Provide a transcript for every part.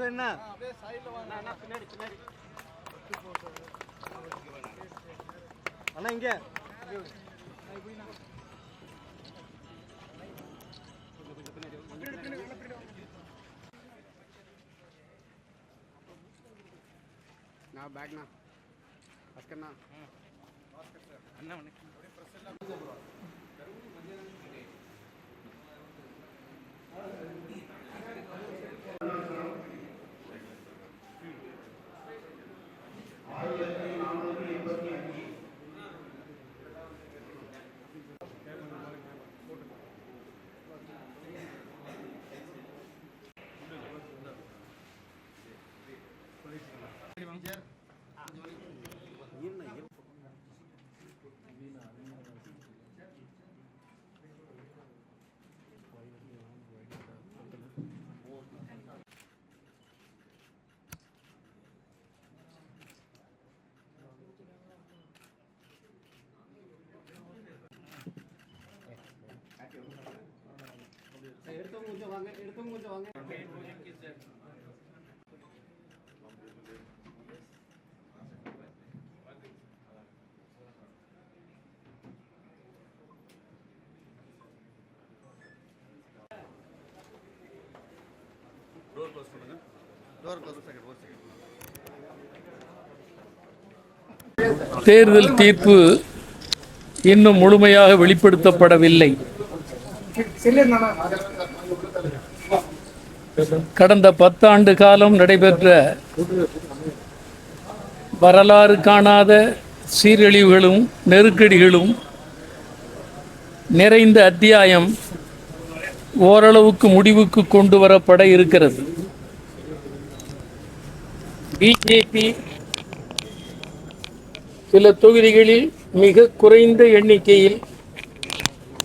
என்ன அண்ணா இங்க நான் பேக்ண்ணா அஸ்கர்ண்ணா அண்ணா வணக்கம். எடுத்தவங்க கொஞ்சம் வாங்க, எடுத்தவங்க கொஞ்சம் வாங்க. தேர்தல் தீர்ப்பு இன்னும் முழுமையாக வெளிப்படுத்தப்படவில்லை. கடந்த 10 ஆண்டு காலம் நடைபெற்ற வரலாறு காணாத சீரழிவுகளும் நெருக்கடிகளும் நிறைந்த அத்தியாயம் ஓரளவுக்கு முடிவுக்கு கொண்டு வரப்பட இருக்கிறது. பிஜேபி சில தொகுதிகளில் மிக குறைந்த எண்ணிக்கையில்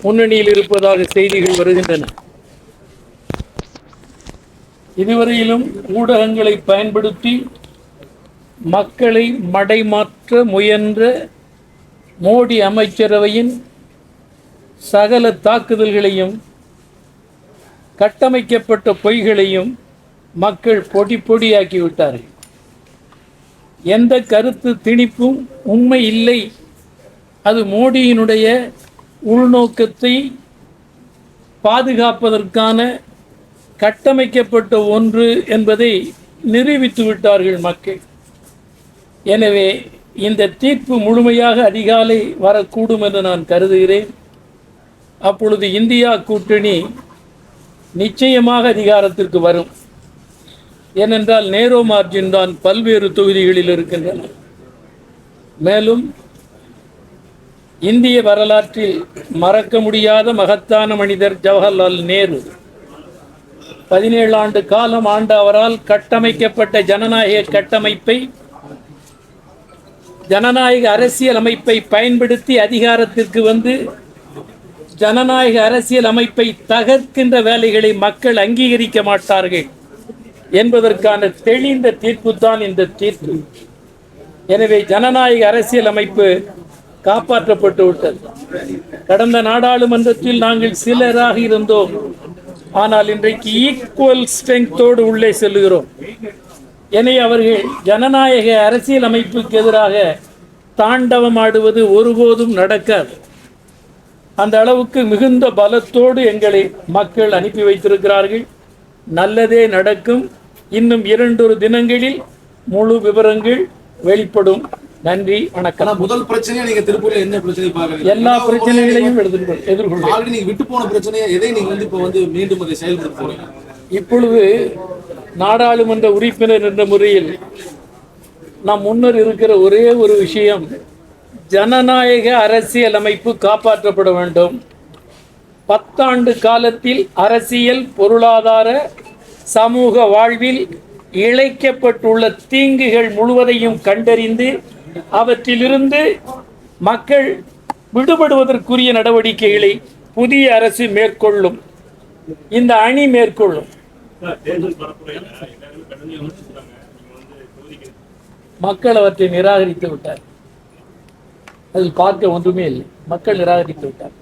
முன்னணியில் இருப்பதாக செய்திகள் வருகின்றன. இதுவரையிலும் ஊடகங்களை பயன்படுத்தி மக்களை மடைமாற்ற முயன்ற மோடி அமைச்சரவையின் சகல தாக்குதல்களையும் கட்டமைக்கப்பட்ட பொய்களையும் மக்கள் பொடி பொடியாக்கிவிட்டார்கள். எந்த கருத்து திணிப்பும் உண்மை இல்லை, அது மோடியினுடைய உள்நோக்கத்தை பாதுகாப்பதற்கான கட்டமைக்கப்பட்ட ஒன்று என்பதை நிரூபித்து விட்டார்கள் மக்கள். எனவே இந்த தீர்ப்பு முழுமையாக அதிகாலை வரக்கூடும் என்று நான் கருதுகிறேன். அப்பொழுது இந்தியா கூட்டணி நிச்சயமாக அதிகாரத்திற்கு வரும். ஏனென்றால் நேரோ மார்ஜின் தான் பல்வேறு தொகுதிகளில் இருக்கின்றன. மேலும் இந்திய வரலாற்றில் மறக்க முடியாத மகத்தான மனிதர் ஜவஹர்லால் நேரு 17 ஆண்டு காலம் ஆண்ட அவரால் கட்டமைக்கப்பட்ட ஜனநாயக கட்டமைப்பை, ஜனநாயக அரசியல் அமைப்பை பயன்படுத்தி அதிகாரத்திற்கு வந்து ஜனநாயக அரசியல் அமைப்பை தகர்க்கின்ற வேலைகளை மக்கள் அங்கீகரிக்க மாட்டார்கள் என்பதற்கான தெளிந்த தீர்ப்பு தான் இந்த தீர்ப்பு. எனவே ஜனநாயக அரசியல் அமைப்பு காப்பாற்றப்பட்டு விட்டது. கடந்த நாடாளுமன்றத்தில் நாங்கள் சிலராக இருந்தோம், ஆனால் இன்றைக்கு ஈக்குவல் ஸ்ட்ரெங்தோடு உள்ளே செல்லுகிறோம். எனவே அவர்கள் ஜனநாயக அரசியல் அமைப்புக்கு எதிராக தாண்டவம் ஆடுவது ஒருபோதும் நடக்காது. அந்த அளவுக்கு மிகுந்த பலத்தோடு எங்களை மக்கள் அனுப்பி வைத்திருக்கிறார்கள். நல்லதே நடக்கும். இன்னும் 2 தினங்களில் முழு விவரங்கள் வெளிப்படும். நன்றி, வணக்கம். முதல் பிரச்சனையா நீங்க திருப்பூர்ல என்ன பிரச்சனை பாக்குறீங்க? எல்லா பிரச்சனைகளையும் எதிர்கொள்ளும். ஆல்ரெடி நீங்க விட்டு போன பிரச்சனையா எதை நீங்க இப்ப மீண்டும் அதை செயல்படுத்த போறீங்க? இப்பொழுது நாடாளுமன்ற உறுப்பினர் என்ற முறையில் நாம் முன்னர் இருக்கிற ஒரே ஒரு விஷயம், ஜனநாயக அரசியல் அமைப்பு காப்பாற்றப்பட வேண்டும். 10 ஆண்டு காலத்தில் அரசியல், பொருளாதார, சமூக வாழ்வில் இழைக்கப்பட்டுள்ள தீங்குகள் முழுவதையும் கண்டறிந்து அவற்றிலிருந்து மக்கள் விடுபடுவதற்குரிய நடவடிக்கைகளை புதிய அரசு மேற்கொள்ளும். இந்த அணி மேற்கொள்ளும். மக்கள் அவற்றை நிராகரித்து விட்டார். அதில் பார்க்க ஒன்றுமே இல்லை. மக்கள் நிராகரித்து விட்டார்.